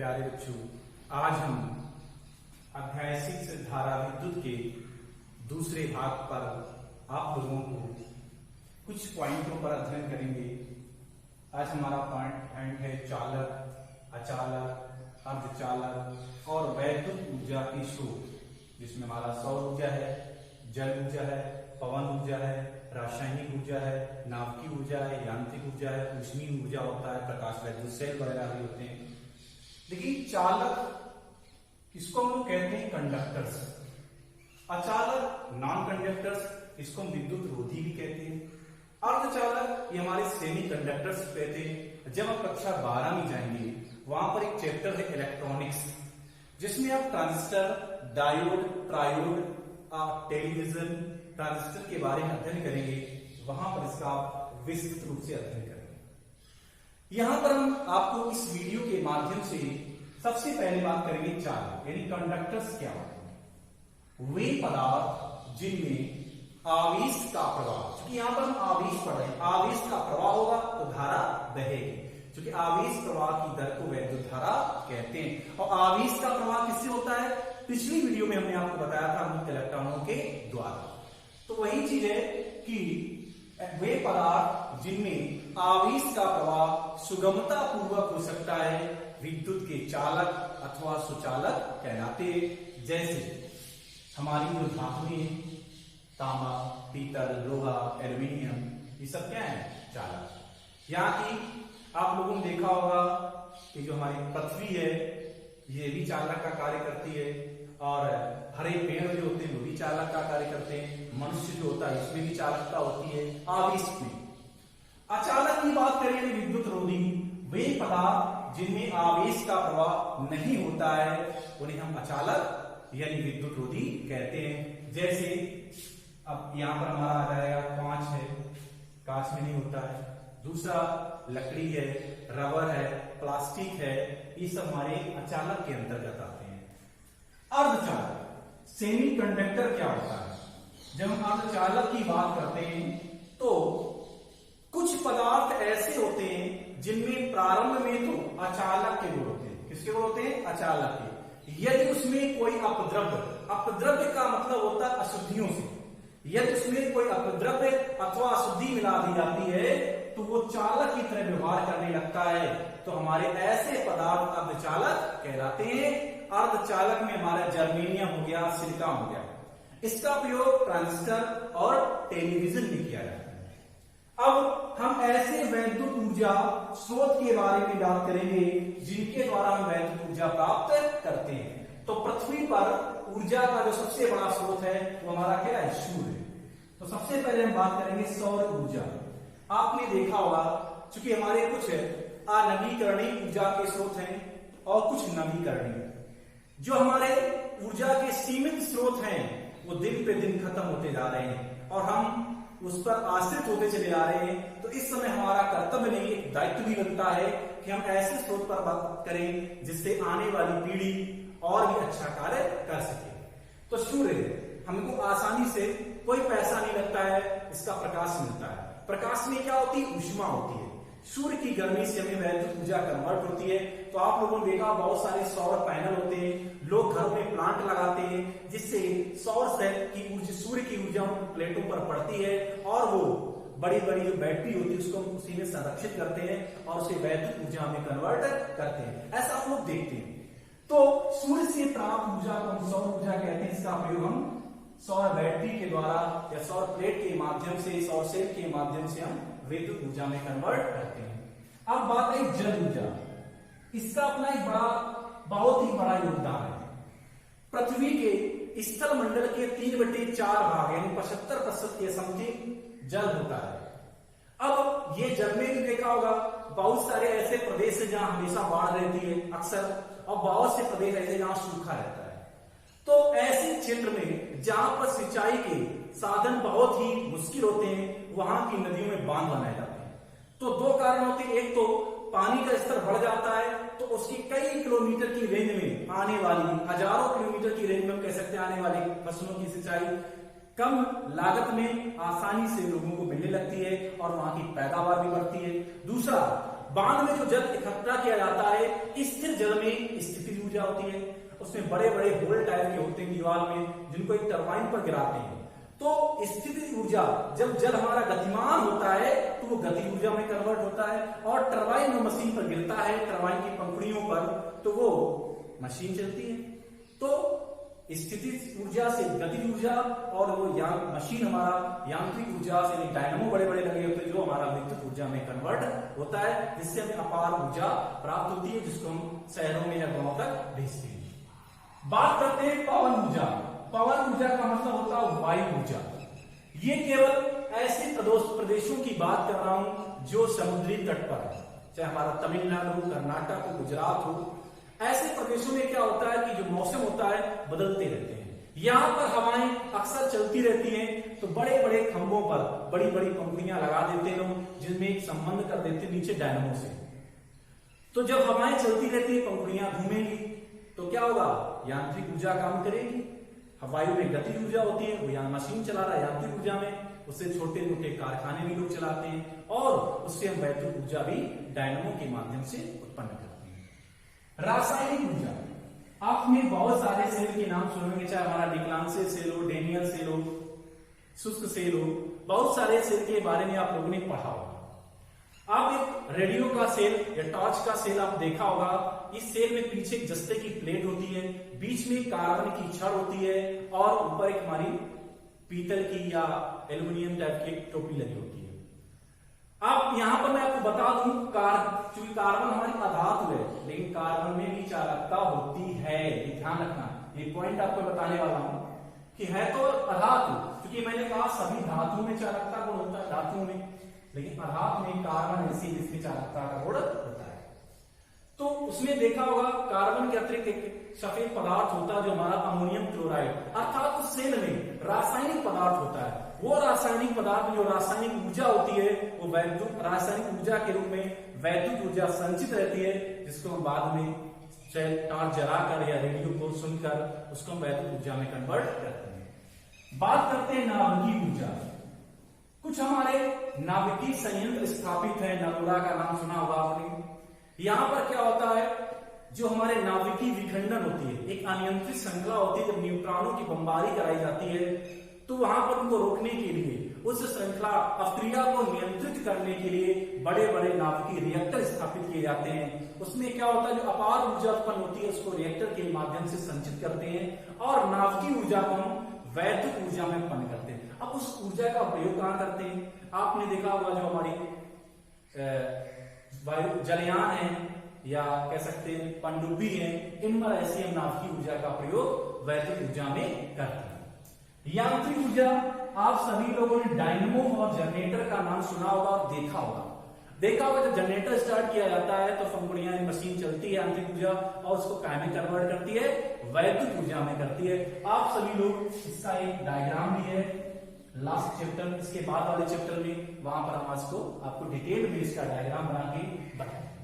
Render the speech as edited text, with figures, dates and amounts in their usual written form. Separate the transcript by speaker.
Speaker 1: प्यारे बच्चों, आज हम अध्याय 6 धारा विद्युत के दूसरे भाग पर आप लोगों को कुछ पॉइंटों पर अध्ययन करेंगे। आज हमारा पॉइंट है चालक, अचालक, अर्धचालक और वैद्युत ऊर्जा की स्रोत, जिसमें हमारा सौर ऊर्जा है, जल ऊर्जा है, पवन ऊर्जा है, रासायनिक ऊर्जा है, नाभिकीय ऊर्जा है, यांत्रिक ऊर्जा है, ऊष्मीय ऊर्जा होता है, प्रकाश वैद्युत सेल वगैरह भी होते हैं। देखिए, चालक इसको हम लोग कहते हैं कंडक्टर्स, अचालक नॉन कंडक्टर्स, इसको हम विद्युत रोधी भी कहते हैं, अर्धचालक ये हमारे सेमी कंडक्टर्स कहते हैं। जब आप कक्षा 12 में जाएंगे, वहां पर एक चैप्टर है इलेक्ट्रॉनिक्स, जिसमें आप transistor, diode, triode, television, transistor के बारे में अध्ययन करेंगे। वहां पर इसका आप विस्तृत रूप से अध्ययन करेंगे। यहां पर हम आपको इस वीडियो के माध्यम से सबसे पहले बात करेंगे चालक यानी कंडक्टर्स क्या होते हैं। वे पदार्थ जिनमें आवेश का प्रवाह, क्योंकि यहां पर हम आवेश पढ़ रहे हैं, आवेश का प्रवाह होगा तो धारा बहेगी, क्योंकि आवेश प्रवाह की दर को वैद्युत धारा कहते हैं। और आवेश का प्रवाह किससे होता है? पिछली वीडियो में हमने आपको बताया था, मुक्त इलेक्ट्रॉनों के द्वारा। तो वही चीज है कि वे पदार्थ जिनमें आवेश का प्रवाह सुगमता पूर्वक हो सकता है, विद्युत के चालक अथवा सुचालक कहलाते। जैसे हमारी जो धातुएं हैं, तांबा, पीतल, लोहा, एल्यूमिनियम, ये सब क्या है? चालक। यहाँ की आप लोगों ने देखा होगा कि जो हमारी पृथ्वी है, ये भी चालक का कार्य करती है, और हरे पेड़ जो होते हैं वो भी चालक का कार्य करते हैं। मनुष्य जो होता है इसमें भी चालकता होती है, आवेश में। अचालक की बात करें तो विद्युत रोधी, वे पदार्थ जिनमें आवेश का प्रवाह नहीं होता है, उन्हें हम अचालक यानी विद्युत रोधी कहते हैं। जैसे अब यहां पर हमारा आ जाएगा कांच है, कांच में नहीं होता है। दूसरा लकड़ी है, रबर है, प्लास्टिक है, ये सब हमारे अचालक के अंतर्गत आते हैं। अर्धचालक सेमी कंडक्टर क्या होता है? जब हम अर्धचालक की बात करते हैं तो कुछ पदार्थ ऐसे होते हैं जिनमें प्रारंभ में तो अचालक के गुण होते हैं। किसके गुण होते हैं? अचालक के। यदि उसमें कोई अपद्रव्य, अपद्रव्य का मतलब होता है अशुद्धियों से, यदि उसमें कोई अपद्रव्य अथवा अशुद्धि मिला दी जाती है तो वो चालक की तरह व्यवहार करने लगता है, तो हमारे ऐसे पदार्थ अर्धचालक कहलाते हैं। अर्धचालक में हमारा जर्मेनियम हो गया, सिलिकॉन हो गया। इसका प्रयोग ट्रांजिस्टर और टेलीविजन में किया जाता है। अब हम ऐसे वैद्युत ऊर्जा स्रोत के बारे में बात करेंगे जिनके द्वारा हम वैद्युत ऊर्जा प्राप्त करते हैं। तो पृथ्वी पर ऊर्जा का जो सबसे बड़ा स्रोत है वो हमारा क्या है? सूर्य। तो सबसे पहले हम बात करेंगे सौर ऊर्जा। आपने देखा होगा, चूंकि हमारे कुछ अनवीकरणीय ऊर्जा के स्रोत हैं और कुछ नवीकरणीय, जो हमारे ऊर्जा के सीमित स्रोत हैं वो दिन पे दिन खत्म होते जा रहे हैं और हम उस पर आश्रित होते चले जा रहे हैं। तो इस समय हमारा कर्तव्य नहीं, एक दायित्व भी बनता है कि हम ऐसे स्रोत पर बात करें जिससे आने वाली पीढ़ी और भी अच्छा कार्य कर सके। तो सूर्य हमको आसानी से, कोई पैसा नहीं लगता है, इसका प्रकाश मिलता है। प्रकाश में क्या होती है? ऊष्मा होती है। सूर्य की गर्मी से हमें वैद्युत ऊर्जा कन्वर्ट होती है। तो आप लोगों ने देखा बहुत सारे सौर पैनल होते हैं, लोग घरों में प्लांट लगाते हैं, जिससे सौर सेल की ऊर्जा, सूर्य की ऊर्जा प्लेटों पर पड़ती है और वो बड़ी बड़ी जो बैटरी होती है उसको हम उसी में संरक्षित करते हैं और उसे वैद्युत ऊर्जा में कन्वर्ट करते हैं। ऐसा आप लोग देखते हैं। तो सूर्य से प्राप्त ऊर्जा को हम सौर ऊर्जा कहते हैं। इसका प्रयोग हम सौर बैटरी के द्वारा या सौर प्लेट के माध्यम से, सौर सेल के माध्यम से हम विद्युत ऊर्जा में कन्वर्ट करते हैं। अब बात है जल ऊर्जा। इसका अपना एक बहुत ही बड़ा योगदान है। पृथ्वी के स्थल मंडल के 3/4 भाग यानी 75% के समथिंग जल होता है। अब ये जल में भी देखा होगा, बहुत सारे ऐसे प्रदेश है जहां हमेशा बाढ़ रहती है अक्सर, और बहुत से प्रदेश ऐसे जहां सूखा रहता है। तो ऐसे क्षेत्र में जहां पर सिंचाई के साधन बहुत ही मुश्किल होते हैं, वहां की नदियों में बांध बनाए जाते हैं। तो दो कारण होते हैं, एक तो पानी का स्तर बढ़ जाता है तो उसकी कई किलोमीटर की रेंज में आने वाली, हजारों किलोमीटर की रेंज में हम कह सकते हैं आने वाली फसलों की सिंचाई कम लागत में आसानी से लोगों को मिलने लगती है और वहां की पैदावार भी बढ़ती है। दूसरा, बांध में जो जल इकट्ठा किया जाता है, स्थिर जल में स्थितिज ऊर्जा होती है। उसमें बड़े बड़े होल टाइप के होते हैं दीवार में, जिनको एक टरबाइन पर गिराते हैं। तो स्थितिज ऊर्जा, जब जल हमारा गतिमान होता है तो वो गति ऊर्जा में कन्वर्ट होता है, और टरबाइन में मशीन पर गिरता है, टरबाइन की पंखुड़ियों पर, तो वो मशीन चलती है। तो स्थितिज ऊर्जा से गति ऊर्जा, और वो मशीन हमारा यांत्रिक ऊर्जा से, डायनामो बड़े बड़े लगे होते हैं जो हमारा विद्युत ऊर्जा में कन्वर्ट होता है, जिससे हमें अपार ऊर्जा प्राप्त होती है, जिसको हम शहरों में या गांव तक भेजते हैं। बात करते हैं पवन ऊर्जा। पवन ऊर्जा का मतलब होता है वायु ऊर्जा। ये केवल ऐसे प्रदेशों की बात कर रहा हूं जो समुद्री तट पर है, चाहे हमारा तमिलनाडु, कर्नाटक हो, गुजरात हो। ऐसे प्रदेशों में क्या होता है कि जो मौसम होता है बदलते रहते हैं। यहाँ पर हवाएं अक्सर चलती रहती हैं, तो बड़े बड़े खंभों पर बड़ी बड़ी पंखुड़ियां लगा देते लोग, जिनमें एक संबंध कर देते नीचे डायनामो से। तो जब हवाएं चलती रहती है, पंखुड़ियां घूमेंगी, तो क्या होगा, यांत्रिक ऊर्जा काम करेगी। वायु में गति ऊर्जा होती है, वो यहाँ मशीन चला रहा है यांत्रिक ऊर्जा में, उससे छोटे मोटे कारखाने भी लोग चलाते हैं, और उससे हम वैद्युत ऊर्जा भी डायनामो के माध्यम से उत्पन्न करते हैं। रासायनिक ऊर्जा, आपने बहुत सारे सेल के नाम सुनेंगे, चाहे हमारा डिक्लांसे सेल हो, डेनियल सेल हो, शुष्क सेल हो, बहुत सारे सेल के बारे में आप लोगों ने पढ़ा होगा। आप एक रेडियो का सेल या टॉर्च का सेल आप देखा होगा। इस सेल में पीछे एक जस्ते की प्लेट होती है, बीच में कार्बन की छड़ होती है, और ऊपर एक हमारी पीतल की या एल्युमिनियम टाइप की टोपी लगी होती है। अब यहां पर मैं आपको बता दूं, चूंकि कार्बन हमारी अधातु है, लेकिन कार्बन में भी चालकता होती है, ये ध्यान रखना। ये पॉइंट आपको बताने वाला हूं कि है तो अधातु, क्योंकि मैंने कहा सभी धातुओं में चालकता गुण होता है, धातुओं में, लेकिन अधातु में कार्बन ऐसी जिसमें चालकता का गुण होता है। तो उसमें देखा होगा कार्बन के अतिरिक्त एक सफेद पदार्थ होता है जो हमारा अमोनियम क्लोराइड, अर्थात उस सेल में रासायनिक पदार्थ होता है। वो रासायनिक पदार्थ जो रासायनिक ऊर्जा होती है, वो वैद्युत रासायनिक ऊर्जा के रूप में वैद्युत ऊर्जा संचित रहती है, जिसको हम बाद में चाहे टॉर्च जलाकर या रेडियो को सुनकर उसको हम वैद्युत ऊर्जा में कन्वर्ट करते हैं। बात करते हैं नाभिकीय ऊर्जा। कुछ हमारे नाभिकीय संयंत्र स्थापित है, नरोरा का नाम सुना होगा आपने। यहां पर क्या होता है, जो हमारे नाभिकीय विखंडन होती है, एक अनियंत्रित श्रृंखला होती है, जब न्यूट्रॉनों की बमबारी कराई जाती है, तो वहां पर उनको रोकने के लिए, उस श्रृंखला अपक्रिया को नियंत्रित करने के लिए बड़े बड़े नाभिकीय रिएक्टर स्थापित किए जाते हैं। उसमें क्या होता है, जो अपार ऊर्जा उत्पन्न होती है उसको रिएक्टर के माध्यम से संचित करते हैं, और नाभिकीय ऊर्जा को हम वैद्युत ऊर्जा में उत्पन्न करते हैं। अब उस ऊर्जा का प्रयोग कहां करते हैं, आपने देखा होगा जो हमारी वायु जलयान है, या कह सकते हैं पनडुब्बी है, इनमें ऐसी हम नाभिकीय ऊर्जा का प्रयोग वैद्युत ऊर्जा में करते हैं। यांत्रिक ऊर्जा, आप सभी लोगों ने डायनामो और जनरेटर का नाम सुना होगा और देखा होगा। जब जनरेटर स्टार्ट किया जाता है तो पंखुड़ियां, मशीन चलती है यांत्रिक ऊर्जा, और उसको काय में कन्वर्ट करती है, वैद्युत ऊर्जा में करती है। आप सभी लोग इसका एक डायग्राम भी है लास्ट चैप्टर, इसके बाद वाले चैप्टर में, वहां पर हम इसको आपको डिटेल में इसका डायग्राम बना के बताएंगे।